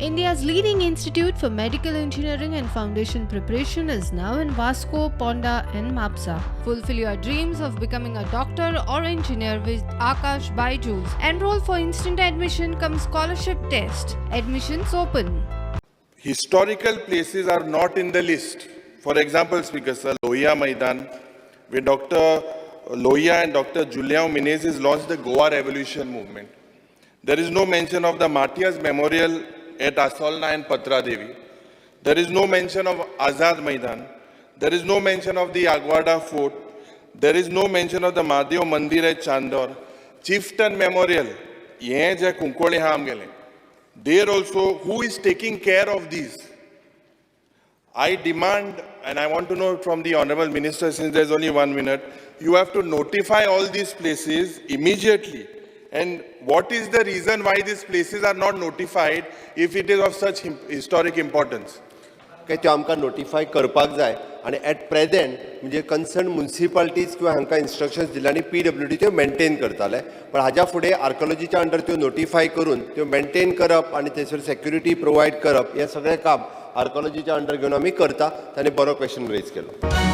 India's leading institute for medical engineering and foundation preparation is now in Vasco, Ponda and Mapsa. Fulfill your dreams of becoming a doctor or engineer with Akash Byju's. Enroll for instant admission cum scholarship test. Admissions open. Historical places are not in the list. For example, Speaker Sir, Lohia Maidan, where Dr. Lohia and Dr. Julião Menezes launched the Goa Revolution movement. There is no mention of the Martyrs Memorial at Asolna and Patra Devi. There is no mention of Azad Maidan. There is no mention of the Aguada Fort. There is no mention of the Mahadev Mandir at Chandor. Chieftain Memorial, ye je Kunkole ham gele. There also, who is taking care of these? I demand, and I want to know from the Honorable Minister, since there's only 1 minute, you have to notify all these places immediately. And what is the reason why these places are not notified if it is of such historic importance? त्यो आमकां notify करपाक जाय आनी at present म्हणजे concern म्युनिसिपालिटीज किंवा हांकां instructions दिले आनी PWD त्यो मेंटेन करताले पण हाज्या फुडें आर्कोलॉजीच्या अंडर त्यो नोटिफाय करून त्यो मेंटेन करप आनी तेचेर सेक्युरिटी प्रोवायड करप हें सगळें काम आर्कोलॉजीच्या अंडर घेवन आमी करता ताणें बरो क्वेश्चन रेज केलो.